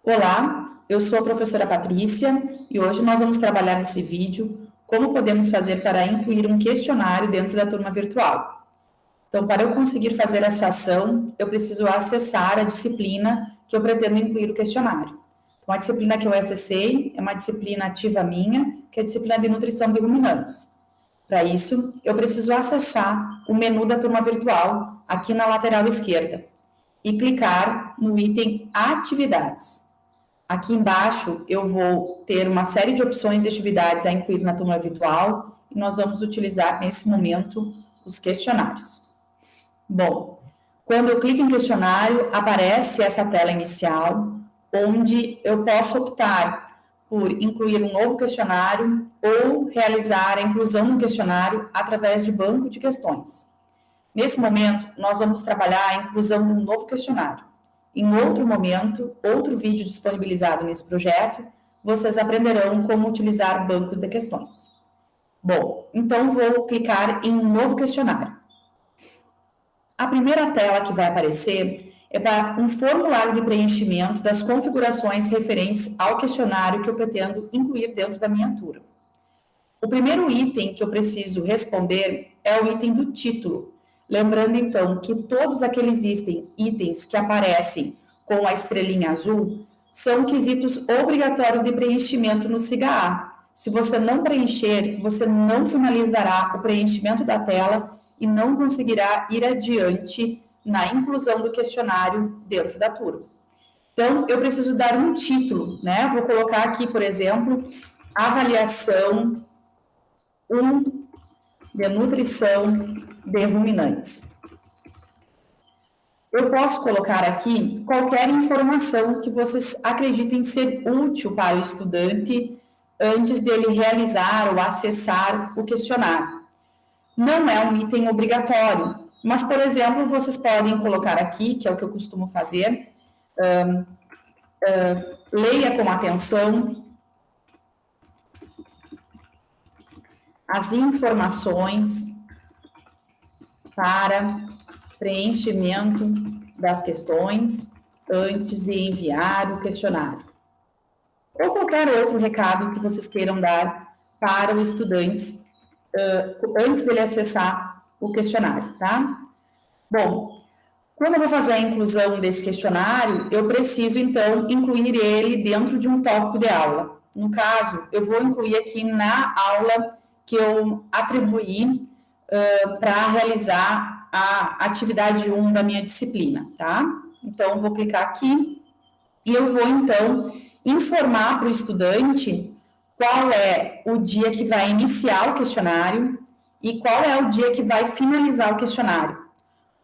Olá, eu sou a professora Patrícia e hoje nós vamos trabalhar nesse vídeo como podemos fazer para incluir um questionário dentro da turma virtual. Então, para eu conseguir fazer essa ação, eu preciso acessar a disciplina que eu pretendo incluir o questionário. Então, a disciplina que eu acessei é uma disciplina ativa minha, que é a disciplina de nutrição de ruminantes. Para isso, eu preciso acessar o menu da turma virtual aqui na lateral esquerda e clicar no item Atividades. Aqui embaixo eu vou ter uma série de opções de atividades a incluir na turma virtual e nós vamos utilizar nesse momento os questionários. Bom, quando eu clico em questionário, aparece essa tela inicial, onde eu posso optar por incluir um novo questionário ou realizar a inclusão no questionário através de banco de questões. Nesse momento, nós vamos trabalhar a inclusão de um novo questionário. Em outro momento, outro vídeo disponibilizado nesse projeto, vocês aprenderão como utilizar bancos de questões. Bom, então vou clicar em um novo questionário. A primeira tela que vai aparecer é para um formulário de preenchimento das configurações referentes ao questionário que eu pretendo incluir dentro da minha turma. O primeiro item que eu preciso responder é o item do título. Lembrando, então, que todos aqueles itens que aparecem com a estrelinha azul são quesitos obrigatórios de preenchimento no SIGA-A. Se você não preencher, você não finalizará o preenchimento da tela e não conseguirá ir adiante na inclusão do questionário dentro da turma. Então, eu preciso dar um título, né? Vou colocar aqui, por exemplo, avaliação 1 de nutrição de ruminantes. Eu posso colocar aqui qualquer informação que vocês acreditem ser útil para o estudante antes dele realizar ou acessar o questionário. Não é um item obrigatório, mas, por exemplo, vocês podem colocar aqui, que é o que eu costumo fazer, leia com atenção as informações para preenchimento das questões antes de enviar o questionário. Ou qualquer outro recado que vocês queiram dar para o estudante antes dele acessar o questionário, tá? Bom, quando eu vou fazer a inclusão desse questionário, eu preciso, então, incluir ele dentro de um tópico de aula. No caso, eu vou incluir aqui na aula que eu atribuí para realizar a atividade 1 da minha disciplina, tá? Então, vou clicar aqui e eu vou, então, informar para o estudante qual é o dia que vai iniciar o questionário e qual é o dia que vai finalizar o questionário.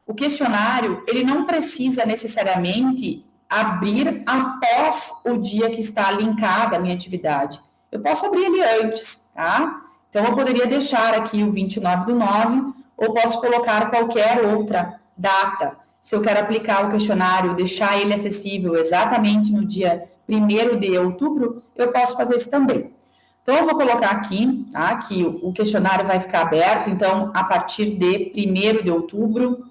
O questionário, ele não precisa necessariamente abrir após o dia que está linkada a minha atividade. Eu posso abrir ele antes, tá? Então, eu poderia deixar aqui o 29/9, ou posso colocar qualquer outra data. Se eu quero aplicar o questionário, deixar ele acessível exatamente no dia 1º de outubro, eu posso fazer isso também. Então, eu vou colocar aqui, tá, que o questionário vai ficar aberto, então, a partir de 1º de outubro,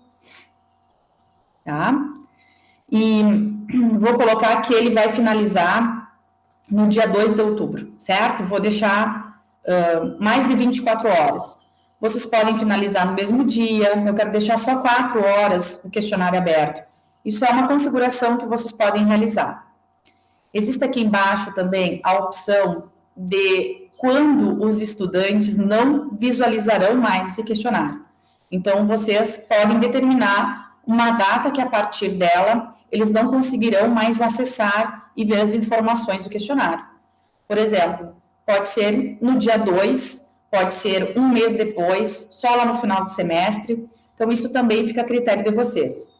tá? E vou colocar que ele vai finalizar no dia 2 de outubro, certo? Vou deixar mais de 24 horas. Vocês podem finalizar no mesmo dia, eu quero deixar só 4 horas o questionário aberto. Isso é uma configuração que vocês podem realizar. Existe aqui embaixo também a opção de quando os estudantes não visualizarão mais esse questionário. Então, vocês podem determinar uma data que, a partir dela, eles não conseguirão mais acessar e ver as informações do questionário. Por exemplo, pode ser no dia 2, pode ser um mês depois, só lá no final do semestre. Então, isso também fica a critério de vocês.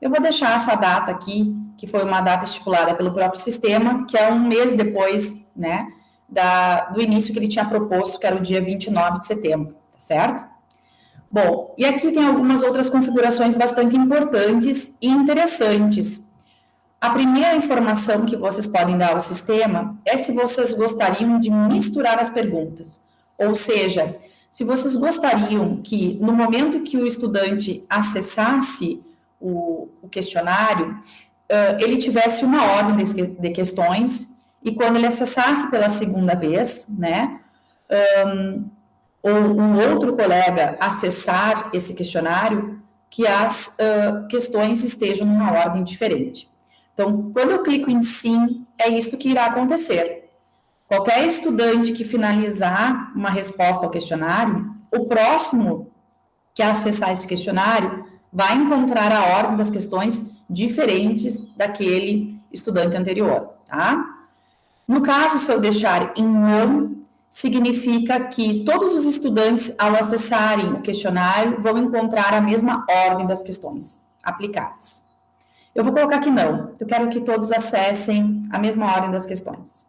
Eu vou deixar essa data aqui, que foi uma data estipulada pelo próprio sistema, que é um mês depois, né, do início que ele tinha proposto, que era o dia 29 de setembro, tá certo? Bom, e aqui tem algumas outras configurações bastante importantes e interessantes. A primeira informação que vocês podem dar ao sistema é se vocês gostariam de misturar as perguntas. Ou seja, se vocês gostariam que, no momento que o estudante acessasse o questionário, ele tivesse uma ordem de questões e quando ele acessasse pela segunda vez, né, ou um outro colega acessar esse questionário, que as questões estejam numa ordem diferente. Então, quando eu clico em sim, é isso que irá acontecer. Qualquer estudante que finalizar uma resposta ao questionário, o próximo que acessar esse questionário vai encontrar a ordem das questões diferentes daquele estudante anterior, tá? No caso, se eu deixar em não, significa que todos os estudantes, ao acessarem o questionário, vão encontrar a mesma ordem das questões aplicadas. Eu vou colocar que não, eu quero que todos acessem a mesma ordem das questões.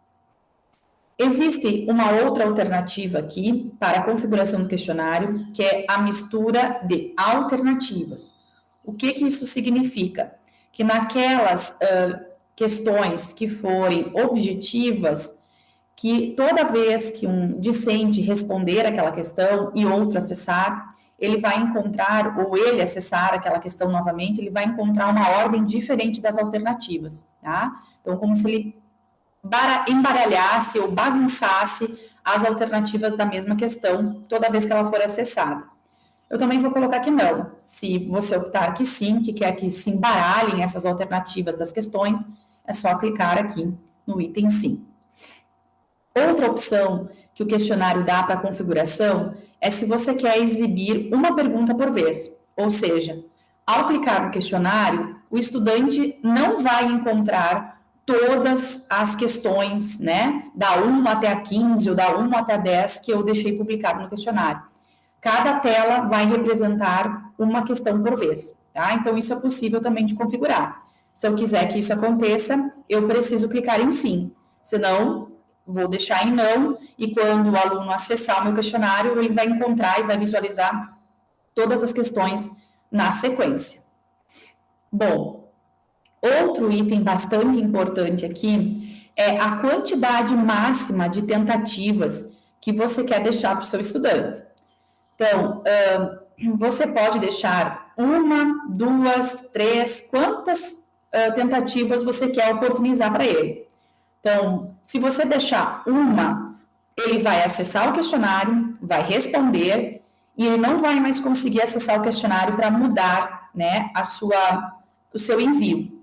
Existe uma outra alternativa aqui para a configuração do questionário, que é a mistura de alternativas. O que isso significa? Que naquelas questões que forem objetivas, que toda vez que um discente responder aquela questão e outro acessar, ele vai encontrar, ou ele acessar aquela questão novamente, ele vai encontrar uma ordem diferente das alternativas, tá? Então, como se ele embaralhasse ou bagunçasse as alternativas da mesma questão toda vez que ela for acessada. Eu também vou colocar que não. Se você optar que sim, que quer que se embaralhem essas alternativas das questões, é só clicar aqui no item sim. Outra opção que o questionário dá para a configuração é se você quer exibir uma pergunta por vez. Ou seja, ao clicar no questionário, o estudante não vai encontrar todas as questões, né, da 1 até a 15 ou da 1 até a 10 que eu deixei publicado no questionário. Cada tela vai representar uma questão por vez, tá? Então, isso é possível também de configurar. Se eu quiser que isso aconteça, eu preciso clicar em sim. Senão, vou deixar em não, e quando o aluno acessar o meu questionário, ele vai encontrar e vai visualizar todas as questões na sequência. Bom, outro item bastante importante aqui é a quantidade máxima de tentativas que você quer deixar para o seu estudante. Então, você pode deixar 1, 2, 3, quantas tentativas você quer oportunizar para ele. Então, se você deixar uma, ele vai acessar o questionário, vai responder, e ele não vai mais conseguir acessar o questionário para mudar, né, o seu envio.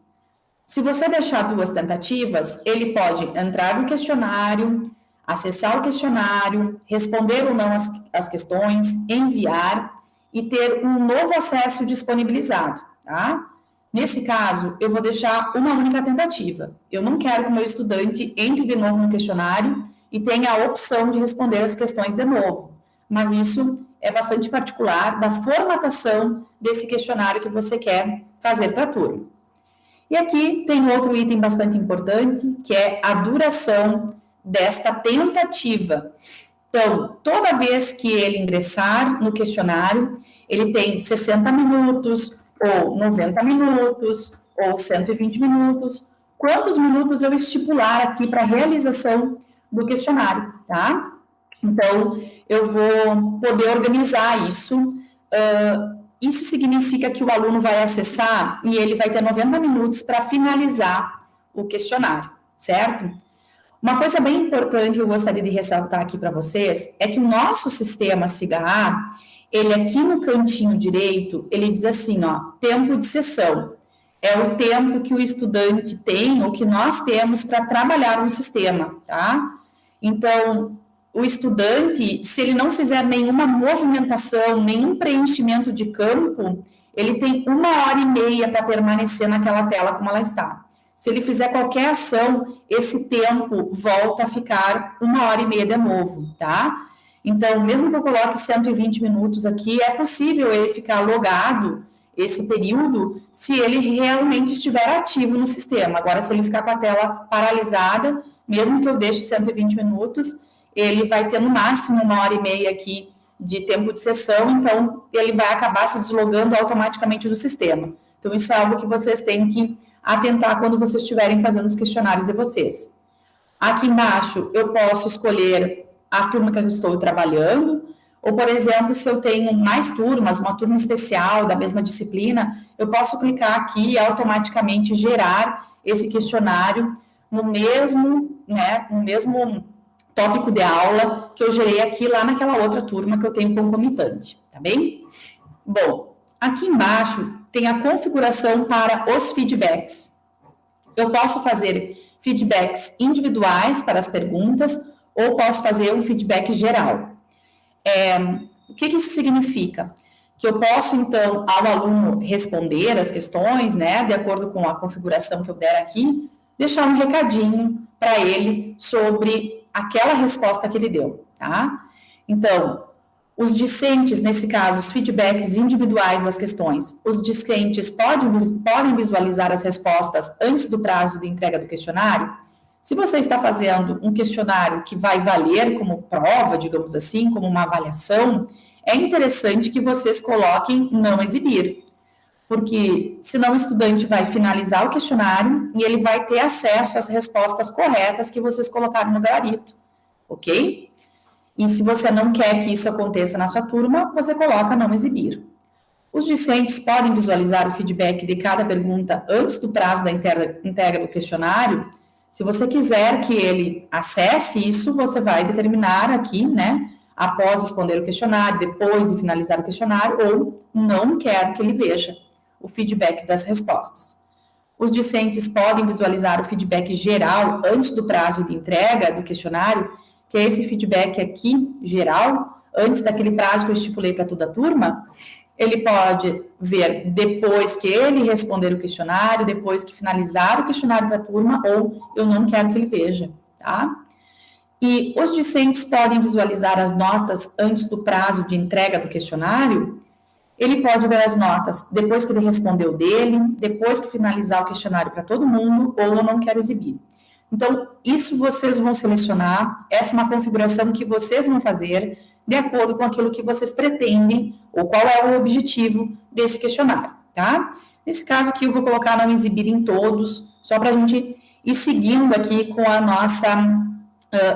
Se você deixar 2 tentativas, ele pode entrar no questionário, acessar o questionário, responder ou não as questões, enviar e ter um novo acesso disponibilizado, tá? Nesse caso, eu vou deixar uma única tentativa. Eu não quero que o meu estudante entre de novo no questionário e tenha a opção de responder as questões de novo. Mas isso é bastante particular da formatação desse questionário que você quer fazer para a turma. E aqui tem outro item bastante importante, que é a duração desta tentativa. Então, toda vez que ele ingressar no questionário, ele tem 60 minutos, ou 90 minutos, ou 120 minutos. Quantos minutos eu estipular aqui para a realização do questionário, tá? Então, eu vou poder organizar isso. Isso significa que o aluno vai acessar e ele vai ter 90 minutos para finalizar o questionário, certo? Uma coisa bem importante que eu gostaria de ressaltar aqui para vocês é que o nosso sistema SIGA-A, ele aqui no cantinho direito, ele diz assim, ó, tempo de sessão. É o tempo que o estudante tem, ou que nós temos para trabalhar no sistema, tá? Então, o estudante, se ele não fizer nenhuma movimentação, nenhum preenchimento de campo, ele tem 1h30 para permanecer naquela tela como ela está. Se ele fizer qualquer ação, esse tempo volta a ficar 1h30 de novo, tá? Então, mesmo que eu coloque 120 minutos aqui, é possível ele ficar logado esse período se ele realmente estiver ativo no sistema. Agora, se ele ficar com a tela paralisada, mesmo que eu deixe 120 minutos, ele vai ter no máximo 1h30 aqui de tempo de sessão, então ele vai acabar se deslogando automaticamente do sistema. Então, isso é algo que vocês têm que atentar quando vocês estiverem fazendo os questionários de vocês. Aqui embaixo, eu posso escolher a turma que eu estou trabalhando, Ou, por exemplo, se eu tenho mais turmas, uma turma especial da mesma disciplina, eu posso clicar aqui e automaticamente gerar esse questionário no mesmo, né, no mesmo tópico de aula que eu gerei aqui lá naquela outra turma que eu tenho concomitante, tá bem? Bom, aqui embaixo tem a configuração para os feedbacks. Eu posso fazer feedbacks individuais para as perguntas ou posso fazer um feedback geral. O que isso significa? Que eu posso, então, ao aluno responder as questões, né, de acordo com a configuração que eu der aqui, deixar um recadinho para ele sobre aquela resposta que ele deu, tá? Então, os discentes, nesse caso, os feedbacks individuais das questões, os discentes podem visualizar as respostas antes do prazo de entrega do questionário. Se você está fazendo um questionário que vai valer como prova, digamos assim, como uma avaliação, é interessante que vocês coloquem não exibir, porque senão o estudante vai finalizar o questionário e ele vai ter acesso às respostas corretas que vocês colocaram no gabarito, ok? E se você não quer que isso aconteça na sua turma, você coloca não exibir. Os discentes podem visualizar o feedback de cada pergunta antes do prazo da entrega do questionário. Se você quiser que ele acesse isso, você vai determinar aqui, né, após responder o questionário, depois de finalizar o questionário, ou não quero que ele veja o feedback das respostas. Os discentes podem visualizar o feedback geral antes do prazo de entrega do questionário, que é esse feedback aqui, geral, antes daquele prazo que eu estipulei para toda a turma. Ele pode ver depois que ele responder o questionário, depois que finalizar o questionário para a turma, ou eu não quero que ele veja, tá? E os discentes podem visualizar as notas antes do prazo de entrega do questionário. Ele pode ver as notas depois que ele respondeu dele, depois que finalizar o questionário para todo mundo, ou eu não quero exibir. Então, isso vocês vão selecionar, essa é uma configuração que vocês vão fazer de acordo com aquilo que vocês pretendem, ou qual é o objetivo desse questionário, tá? Nesse caso aqui, eu vou colocar não exibir em todos, só para a gente ir seguindo aqui com a nossa,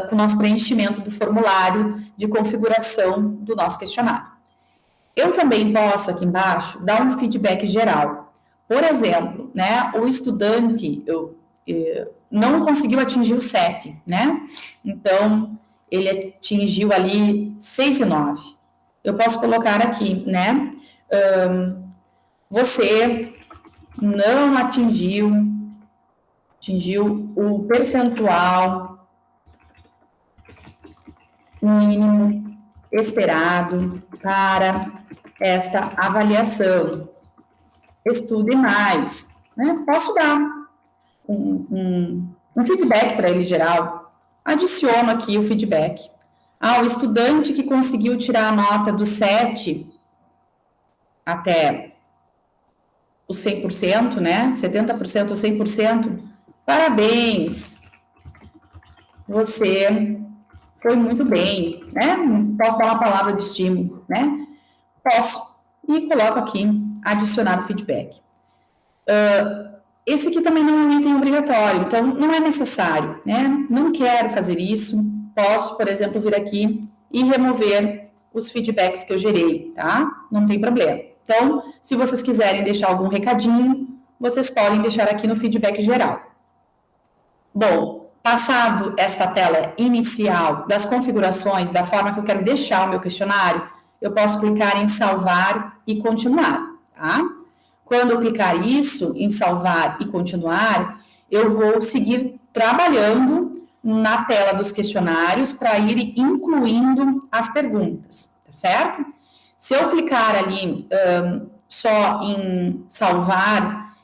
com o nosso preenchimento do formulário de configuração do nosso questionário. Eu também posso, aqui embaixo, dar um feedback geral. Por exemplo, né, o estudante não conseguiu atingir o 7, né? Então, ele atingiu ali 6 e 9. Eu posso colocar aqui, né? Você não atingiu o percentual mínimo esperado para esta avaliação. Estude mais, né? Posso dar um feedback para ele geral. Adiciono aqui o feedback. O estudante que conseguiu tirar a nota do 7 até o 100%, né? 70% ou 100%, parabéns! Você foi muito bem, né? Posso dar uma palavra de estímulo, né? Posso. E coloco aqui, adicionar o feedback. Esse aqui também não é um item obrigatório, então não é necessário, né? Não quero fazer isso. Posso, por exemplo, vir aqui e remover os feedbacks que eu gerei, tá? Não tem problema. Então, se vocês quiserem deixar algum recadinho, vocês podem deixar aqui no feedback geral. Bom, passado esta tela inicial das configurações, da forma que eu quero deixar o meu questionário, eu posso clicar em salvar e continuar, tá? Quando eu clicar isso, em salvar e continuar, eu vou seguir trabalhando na tela dos questionários para ir incluindo as perguntas, tá certo? Se eu clicar ali só em salvar,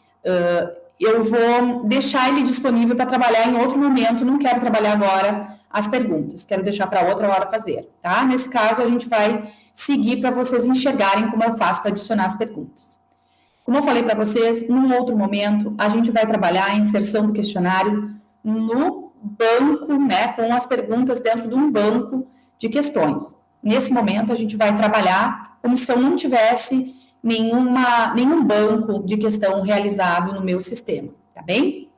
eu vou deixar ele disponível para trabalhar em outro momento, não quero trabalhar agora as perguntas, quero deixar para outra hora fazer, tá? Nesse caso, a gente vai seguir para vocês enxergarem como eu faço para adicionar as perguntas. Como eu falei para vocês, num outro momento, a gente vai trabalhar a inserção do questionário no banco, né, com as perguntas dentro de um banco de questões. Nesse momento, a gente vai trabalhar como se eu não tivesse nenhum banco de questão realizado no meu sistema, tá bem?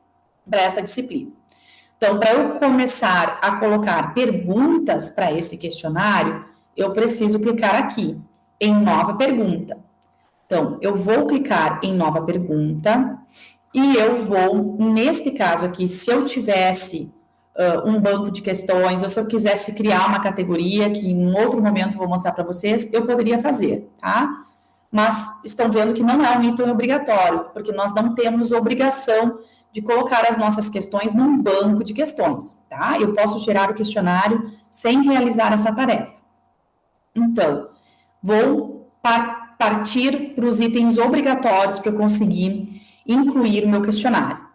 Para essa disciplina. Então, para eu começar a colocar perguntas para esse questionário, eu preciso clicar aqui, em nova pergunta. Então, eu vou clicar em nova pergunta e eu vou, neste caso aqui, se eu tivesse um banco de questões, ou se eu quisesse criar uma categoria, que em outro momento eu vou mostrar para vocês, eu poderia fazer, tá? Mas estão vendo que não é um item obrigatório, porque nós não temos obrigação de colocar as nossas questões num banco de questões, tá? Eu posso gerar o questionário sem realizar essa tarefa. Então, vou partir para os itens obrigatórios para eu conseguir incluir o meu questionário.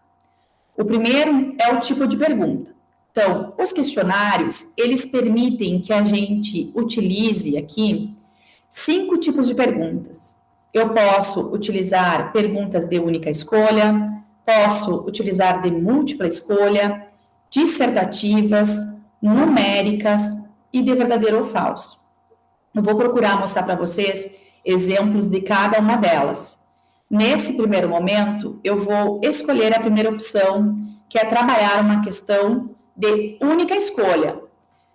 O primeiro é o tipo de pergunta. Então, os questionários, eles permitem que a gente utilize aqui 5 tipos de perguntas. Eu posso utilizar perguntas de única escolha, posso utilizar de múltipla escolha, dissertativas, numéricas e de verdadeiro ou falso. Eu vou procurar mostrar para vocês exemplos de cada uma delas. Nesse primeiro momento, eu vou escolher a primeira opção, que é trabalhar uma questão de única escolha.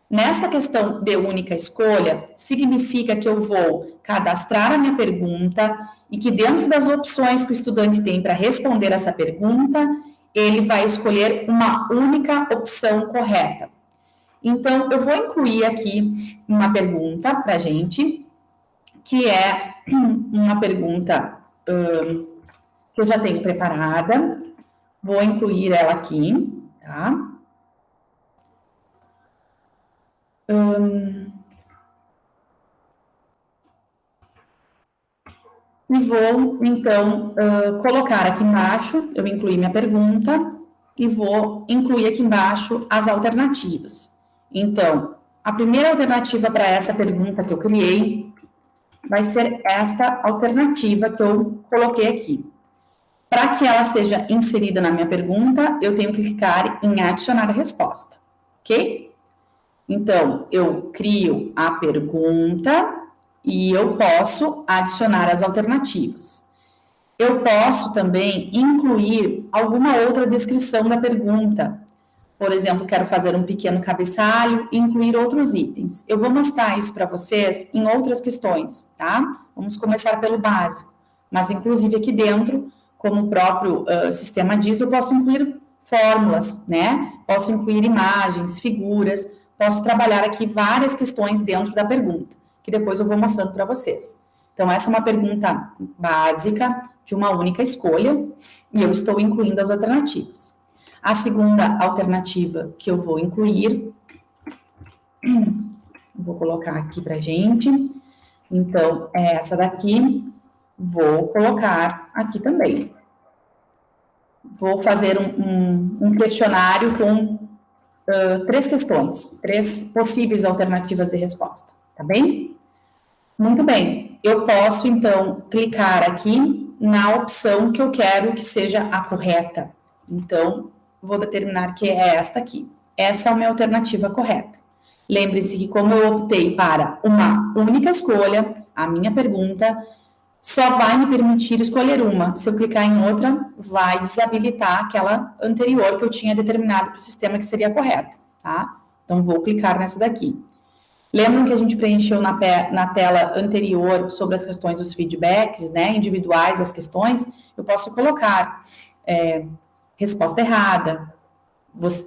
Nesta questão de única escolha, significa que eu vou cadastrar a minha pergunta e que dentro das opções que o estudante tem para responder essa pergunta, ele vai escolher uma única opção correta. Então, eu vou incluir aqui uma pergunta para a gente, que é uma pergunta que eu já tenho preparada. Vou incluir ela aqui, tá? E vou, então, colocar aqui embaixo, eu incluí minha pergunta, e vou incluir aqui embaixo as alternativas. Então, a primeira alternativa para essa pergunta que eu criei vai ser esta alternativa que eu coloquei aqui. Para que ela seja inserida na minha pergunta, eu tenho que clicar em adicionar a resposta, ok? Então, eu crio a pergunta e eu posso adicionar as alternativas. Eu posso também incluir alguma outra descrição da pergunta. Por exemplo, quero fazer um pequeno cabeçalho e incluir outros itens. Eu vou mostrar isso para vocês em outras questões, tá? Vamos começar pelo básico. Mas, inclusive, aqui dentro, como o próprio sistema diz, eu posso incluir fórmulas, né? Posso incluir imagens, figuras, posso trabalhar aqui várias questões dentro da pergunta, que depois eu vou mostrando para vocês. Então, essa é uma pergunta básica, de uma única escolha, e eu estou incluindo as alternativas. A segunda alternativa que eu vou incluir, vou colocar aqui para gente, então, é essa daqui, vou colocar aqui também. Vou fazer um questionário com 3 questões, 3 possíveis alternativas de resposta, tá bem? Muito bem, eu posso, então, clicar aqui na opção que eu quero que seja a correta. Então, vou determinar que é esta aqui. Essa é a minha alternativa correta. Lembre-se que como eu optei para uma única escolha, a minha pergunta só vai me permitir escolher uma. Se eu clicar em outra, vai desabilitar aquela anterior que eu tinha determinado para o sistema que seria correta, tá? Então, vou clicar nessa daqui. Lembram que a gente preencheu na tela anterior sobre as questões dos feedbacks, né, individuais das questões? Eu posso colocar resposta errada,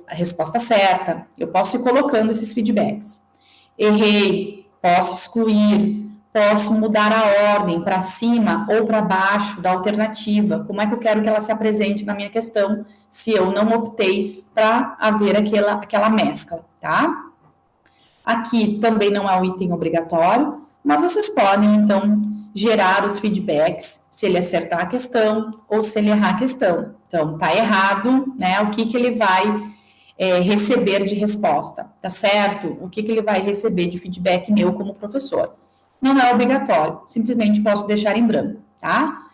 resposta certa, eu posso ir colocando esses feedbacks. Errei, posso excluir, posso mudar a ordem para cima ou para baixo da alternativa. Como é que eu quero que ela se apresente na minha questão, se eu não optei para haver aquela mescla, tá? Aqui também não é um item obrigatório, mas vocês podem, então, gerar os feedbacks, se ele acertar a questão ou se ele errar a questão. Então, tá errado, né? O que ele vai receber de resposta, tá certo? O que ele vai receber de feedback meu como professor. Não é obrigatório, simplesmente posso deixar em branco, tá?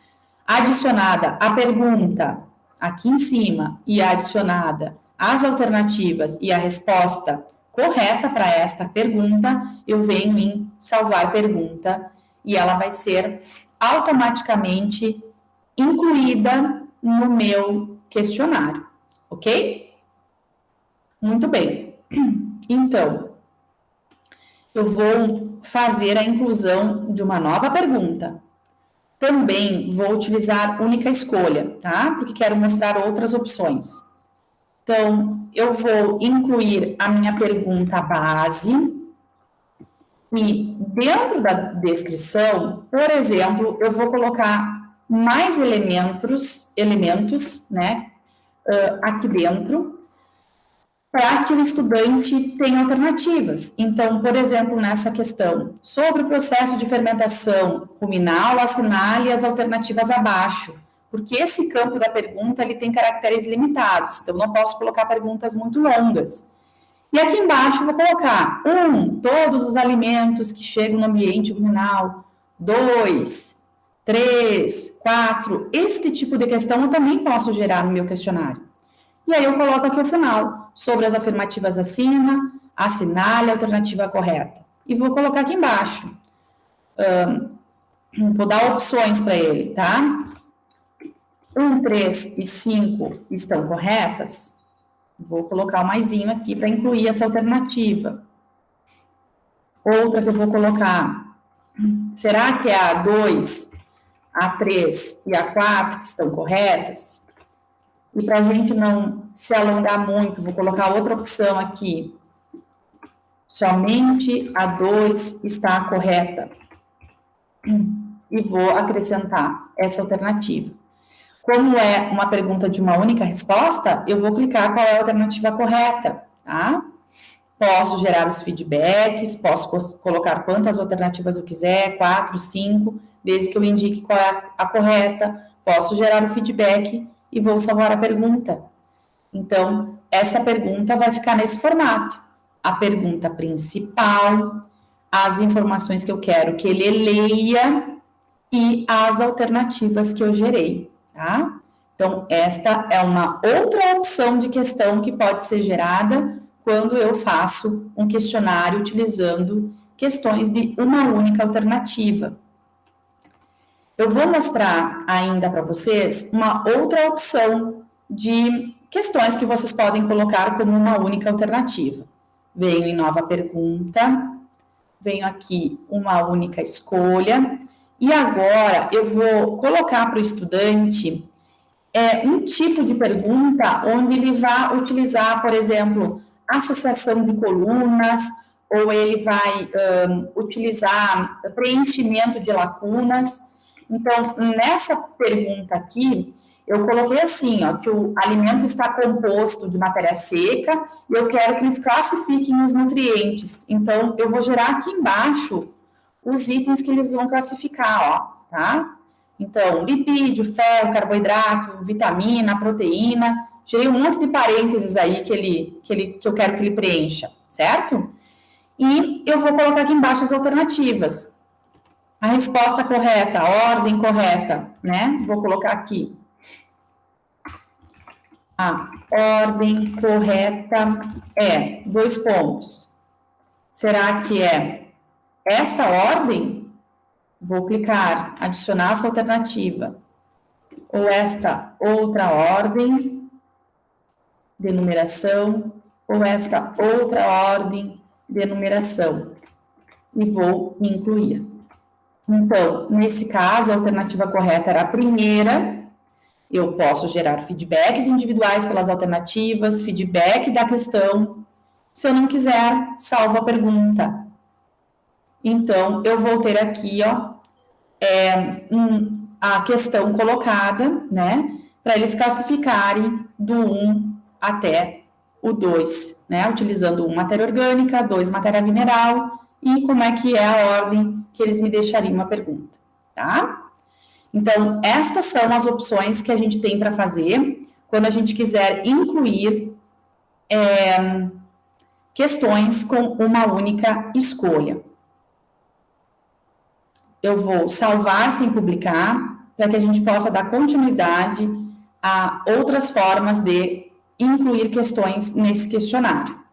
Adicionada a pergunta aqui em cima e adicionada as alternativas e a resposta correta para esta pergunta, eu venho em salvar pergunta e ela vai ser automaticamente incluída no meu questionário, ok? Muito bem. Então, eu vou fazer a inclusão de uma nova pergunta. Também vou utilizar única escolha, tá? Porque quero mostrar outras opções. Então, eu vou incluir a minha pergunta base e dentro da descrição, por exemplo, eu vou colocar mais elementos, né, aqui dentro, para que o estudante tenha alternativas. Então, por exemplo, nessa questão, sobre o processo de fermentação ruminal, assinale as alternativas abaixo, porque esse campo da pergunta ele tem caracteres limitados, então não posso colocar perguntas muito longas. E aqui embaixo eu vou colocar 1, todos os alimentos que chegam no ambiente ruminal, 2, 3, 4, este tipo de questão eu também posso gerar no meu questionário. E aí eu coloco aqui o final, sobre as afirmativas acima, assinale a alternativa correta. E vou colocar aqui embaixo. Vou dar opções para ele, tá? 1, 3 e 5 estão corretas? Vou colocar o maisinho aqui para incluir essa alternativa. Outra que eu vou colocar, será que a 2, a 3 e a 4 estão corretas? E para a gente não se alongar muito, vou colocar outra opção aqui. Somente a 2 está correta. E vou acrescentar essa alternativa. Como é uma pergunta de uma única resposta, eu vou clicar qual é a alternativa correta, tá? Posso gerar os feedbacks, posso colocar quantas alternativas eu quiser, 4, 5, desde que eu indique qual é a correta. Posso gerar o feedback e vou salvar a pergunta. Então, essa pergunta vai ficar nesse formato. A pergunta principal, as informações que eu quero que ele leia e as alternativas que eu gerei, tá? Então, esta é uma outra opção de questão que pode ser gerada quando eu faço um questionário utilizando questões de uma única alternativa. Eu vou mostrar ainda para vocês uma outra opção de questões que vocês podem colocar como uma única alternativa. Venho em nova pergunta, venho aqui uma única escolha, e agora eu vou colocar para o estudante um tipo de pergunta onde ele vai utilizar, por exemplo, associação de colunas, ou ele vai utilizar preenchimento de lacunas. Então, nessa pergunta aqui, eu coloquei assim, ó, que o alimento está composto de matéria seca e eu quero que eles classifiquem os nutrientes. Então, eu vou gerar aqui embaixo os itens que eles vão classificar, ó, tá? Então, lipídio, ferro, carboidrato, vitamina, proteína. Gerei um monte de parênteses aí que eu quero que ele preencha, certo? E eu vou colocar aqui embaixo as alternativas. A resposta correta, a ordem correta, né? Vou colocar aqui. A ordem correta é, 2 pontos. Será que é esta ordem? Vou clicar, adicionar essa alternativa. Ou esta outra ordem de numeração, ou esta outra ordem de numeração. E vou incluir. Então, nesse caso, a alternativa correta era a primeira. Eu posso gerar feedbacks individuais pelas alternativas, feedback da questão. Se eu não quiser, salvo a pergunta. Então, eu vou ter aqui, ó, a questão colocada, né, para eles classificarem do 1 até o 2, né, utilizando 1 matéria orgânica, 2 matéria mineral, e como é que é a ordem que eles me deixariam uma pergunta, tá? Então, estas são as opções que a gente tem para fazer quando a gente quiser incluir questões com uma única escolha. Eu vou salvar sem publicar, para que a gente possa dar continuidade a outras formas de incluir questões nesse questionário.